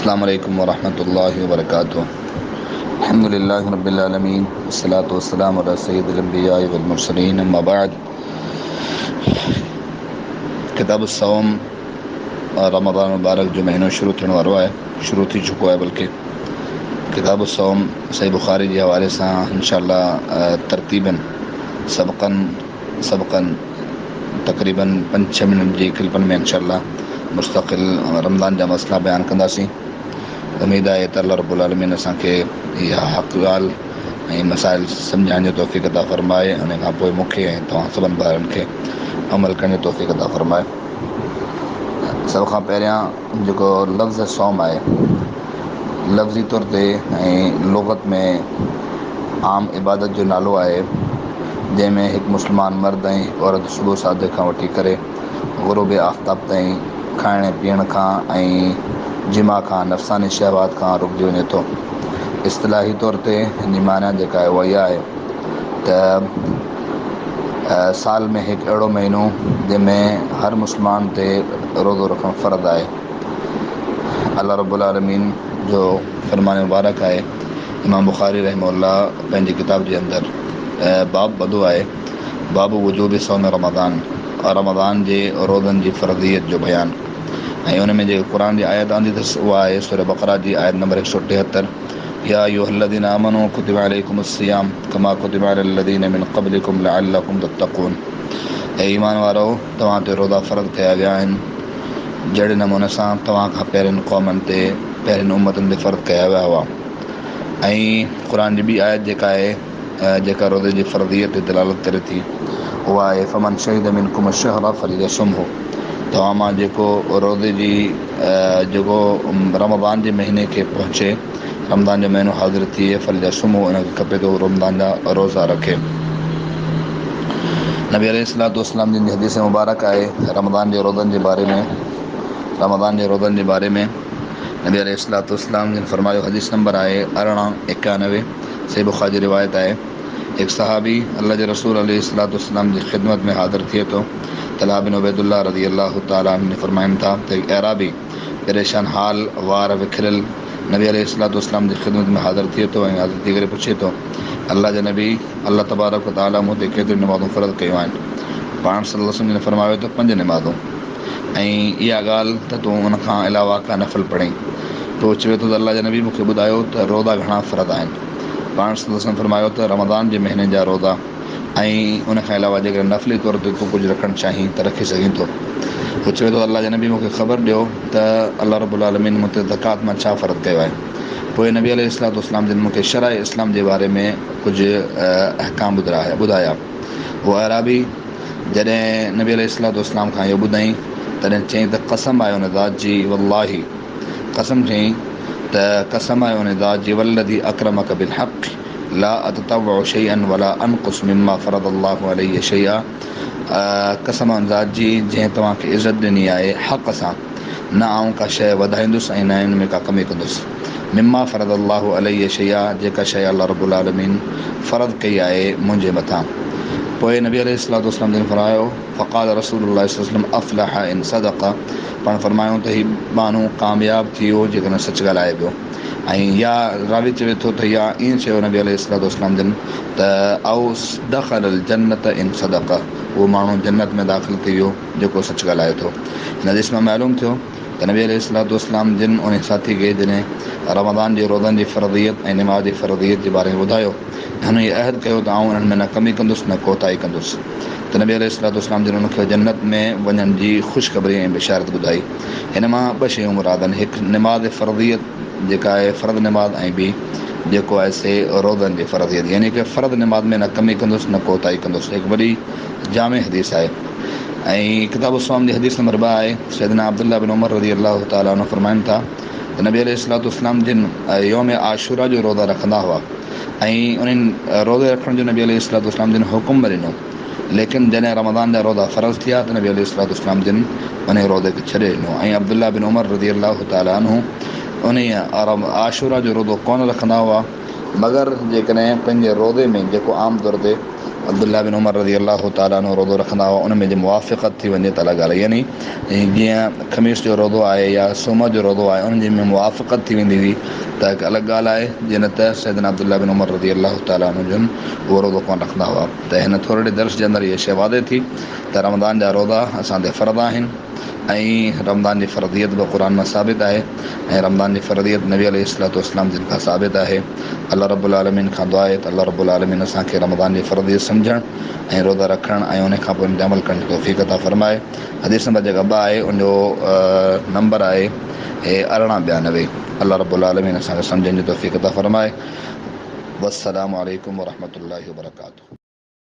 السلام علیکم ورحمۃ اللہ وبرکاتہ. الحمدللہ رب العالمین والصلاة والسلام علی سید الانبیاء والمرسلین اما بعد. کتاب الصوم رمضان مبارک جو مہینو شروع थियण वारो आहे, शुरू थी चुको आहे. बल्कि किताब الصوم सही बुखारी जे हवाले सां इंशाअल्लाह तरतीबन सबक़न तक़रीबन 5-6 मिनट जी क्लिपन में इंशाअल्लाह मुस्तक़िल रमज़ान जा मसला बयान कंदासीं. उम्मीद आहे त अल्लाह रब्बुल आलमीन असांखे इहा हक़ ॻाल्हि ऐं मसाइल सम्झाइण जो तौफ़ीक़ अता फ़रमाए. उन खां पोइ मूंखे ऐं तव्हां सभिनी ॿारनि खे अमल करण जो तौफ़ीक़ अता फ़रमाए. सभ खां पहिरियां जेको लफ़्ज़ सौम आहे, लफ़्ज़ी तौर ते ऐं लुग़त में आम इबादत जो नालो आहे, जंहिंमें हिकु मुस्लमान मर्द ऐं औरत सुबुह सादिक खां वठी करे ग़ुरूब आफ्ताब ताईं खाइण पीअण खां ऐं जिमा खां, नफ़्सानी शहवात खां रुकिजी वञे थो. इस्तिलाही तौर ते हिन जी माना जेका आहे उहा इहा आहे त साल में हिकु अहिड़ो महीनो जंहिंमें हर मुस्लमान ते रोज़ो रखणु फ़र्ज़ु आहे. अल्लाह रब्बुल आलमीन जो फ़रमान मुबारक आहे. इमाम बख़ारी रहमहुल्लाह पंहिंजी किताब जे अंदरि बाब ॿधो आहे, बाबु वजूब सौम रमज़ान जे रोज़नि जी फ़र्ज़ियत जो बयानु. ऐं उन में जेको क़ुर जी आयत आंदी अथसि उहा आहे सूरह बक़रा जी आयत नंबर 173. या अय्युहल्लज़ीना आमनू कुतिबा अलैकुमुस्सियाम कमा कुतिबा अलल्लज़ीना मिन क़ब्लिकुम लअल्लकुम तत्तक़ून. ऐं ईमान वारो, तव्हां ते रोज़ा फ़र्ज़ कया विया आहिनि जहिड़े नमूने सां तव्हां खां पहिरियुनि क़ौमनि ते, पहिरियुनि उम्मतनि ते फ़र्ज़ कया विया हुआ. ऐं क़ुर जी ॿी आयत जेका आहे, जेका रोज़े जी फ़र्ज़ियत ते दलालत करे थी, उहा आहे फमन शहीद मिनकुम अश-शहरा फलियसुमहु. तव्हां मां जेको रोज़े जी जेको रमज़ान जे महीने खे पहुचे, रमज़ान जो महीनो हाज़िर थिए, फलियसुमहु, उनखे खपे थो रमज़ान जा रोज़ा रखे. नबी अलैहिस्सलातु वस्सलाम जिन जी हदीस मुबारक आहे रमज़ान जे रोज़नि जे बारे में नबी अलैहिस्सलातु वस्सलाम जिन फरमायो. हदीस नंबर आहे 1891, सही बुखारी जी रिवायत आहे. हिकु सहाबी अल्लाह जे रसूल अलैहिस्सलातु वस्सलाम जी ख़िदमत में हाज़िर थिए थो. तलहा बिन उबैदुल्लाह रज़ी अल्लाह तआला अन्हु फरमाइनि था त हिकु अराबी परेशान हाल, वार विखिरियल, नबी अलैहिस्सलातु वस्सलाम जी ख़िदमत में हाज़िर थिए थो ऐं हाज़िर थी करे पुछे थो, अल्लाह जे नबी, अल्लाह तबारक व तआला मूं ते केतिरियूं नमाज़ूं फ़र्ज़ कयूं आहिनि? पाण सल्लल्लाहु अलैहि वसल्लम फरमायो त 5 नमाज़ूं, ऐं इहा ॻाल्हि त तूं उन खां अलावा का नफ़िल पढ़ई. पोइ चवे थो त अल्लाह जे नबी मूंखे ॿुधायो त रोज़ा घणा फ़र्ज़ आहिनि? पाण सल्लल्लाहु अलैहि वसल्लम फरमायो त रमज़ान जे महीने जा रोज़ा, ऐं उन खां अलावा जेकर नफ़िली तौर ते तूं कुझु रखणु चाहीं त रखी सघीं थो. पोइ चवे थो अल्लाह जे नबी मूंखे ख़बर ॾियो त अल्लाह रब्बुल आलमीन मूं ते ज़कात मां छा फ़र्ज़ु कयो आहे. पोइ नबी अलैहिस्सलातु वस्सलाम जिन मूंखे शरअ इस्लाम जे बारे में कुझु अहकाम ॿुधाया. उहो अराबी जॾहिं नबी अलैहिस्सलातु वस्सलाम खां इहो ॿुधाई तॾहिं चयईं त कसम आहे उन ज़ात जी, वल्लाही कसम चयईं त कसम आहे उन ज़ात जी, वल्लज़ी अकरमक बिलहक़ ला अततव्वउ शैअन वला अनक़ुस मिम्मा फ़रज़ल्लाहु अलैहि शैआ. कसम उन ज़ात जी जंहिं तव्हांखे इज़त ॾिनी आहे हक़ सां, न आऊं का शइ वधाईंदुसि ऐं न हिन में का कमी कंदुसि. मिम्मा फ़रज़ल्लाहु अलैहि शैआ, जेका शइ अल्लाह रब्बुल आलमीन फ़र्ज़ कई आहे मुंहिंजे मथां. पोइ नबी अलैहिस्सलातु वस्सलाम जिन फरमायो, फ़क़ाल रसूलुल्लाह सल्लल्लाहु अलैहि वसल्लम अफ़लह इन सदक़. पाण फरमायूं त हीउ माण्हू कामयाबु थी वियो जेकॾहिं सच ॻाल्हाए पियो. ऐं या रावी चवे थो त या ईअं चयो नबी अलैहिस्सलातु वस्सलाम जिन त औ दख़लल जन्नत इन सदक़, उहो माण्हू जन्नत में दाख़िल थी वियो जेको सच ॻाल्हाए थो. हिन हदीस मां मालूम थियो त नबी अलैहिस्सलातु वस्सलाम जिन उन साथी खे जॾहिं रमज़ान जे रोज़नि जी फ़र्ज़ियत ऐं नमाज़ जी फ़र्ज़ियत जे बारे में ॿुधायो, हुन इहो अहद कयो त आऊं उन्हनि में न कमी कंदुसि न कोताही कंदुसि. त नबी अलैहिस्सलातु वस्सलाम जिन उनखे जन्नत में वञण जी ख़ुशख़बरी ऐं बिशारत ॿुधाई. हिन मां 2 शयूं मुराद आहिनि. हिकु नमाज़ फ़र्ज़ियत जेका आहे फ़र्ज़ नमाज़, ऐं ॿी जेको आहे से रोज़नि जी फ़र्ज़ियत, यानी कि फ़र्ज़ नमाज़ में न कमी कंदुसि न कोताही कंदुसि. हिकु वॾी जामे हदीस आहे. ऐं किताब الصوم जी हदीस नंबर 2 आहे. सैयदना अब्दुल्लाह बिन उमर रज़ी अल्लाह तआला अन्हु फरमाइनि था त नबी अलैहिस्सलातु वस्सलाम जिन यौम आशूरा जो रोज़ा रखंदा हुआ, ऐं उन्हनि रोज़े रखण जो नबी अलैहिस्सलातु वस्सलाम जिन हुकुम बि ॾिनो. लेकिन जॾहिं रमज़ान जा रोज़ा फ़र्ज़ थिया त नबी अलैहिस्सलातु वस्सलाम जिन उन रोज़े खे छॾे ॾिनो. ऐं अब्दुल्लाह बिन उमर रज़ी अल्लाह तआला अन्हु उन आशूरा जो रोज़ो कोन रखंदा हुआ, मगर जेकॾहिं पंहिंजे रोज़े में जेको आम तौर ते عبداللہ بن عمر رضی اللہ تعالیٰ عنہ روزो रखंदा हुआ, उन में जे मुवाफ़िक़त थी वञे त अलॻि ॻाल्हि आहे. यानी जीअं ख़मीस जो रोज़ो आहे या सूमर जो रोज़ो आहे, उन जे में मुवाफ़िक़त थी वेंदी हुई त हिकु अलॻि ॻाल्हि आहे. जीअं न त सैयदना अब्दुल्लाह बिन उमर रज़ी अलाह ताला अन्हु जन उहो रोज़ो कोन रखंदा हुआ. त हिन थोरे दर्स जे अंदरि इहा शइ वाज़े थी त रमज़ान जा रोज़ा असां ते फ़र्ज़ आहिनि ऐं रमज़ान जी फ़र्ज़ियत बि क़ुर मां साबित आहे ऐं रमज़ान जी फ़र्ज़ियत नबी अलैहिस्सलाम जिन खां साबित आहे. अल्लाह रब्बुल आलमीन खां दुआ आहे त अल्लाह रब्बुल आलमीन असांखे रमज़ान जी फ़र्ज़ियत सम्झणु ऐं रोज़ा रखणु ऐं उन खां पोइ इन ते अमल करण जी तौफ़ीक़ अता फ़रमाए. हदीस नंबर जेका 2 आहे उनजो नंबर आहे 1892. अल्लाह रब्बुल आलमीन असांखे सम्झण जी तौफ़ीक़ अता फ़रमाए. वस्सलामु अलैकुम वरहमतुल्लाहि वबरकातुहू.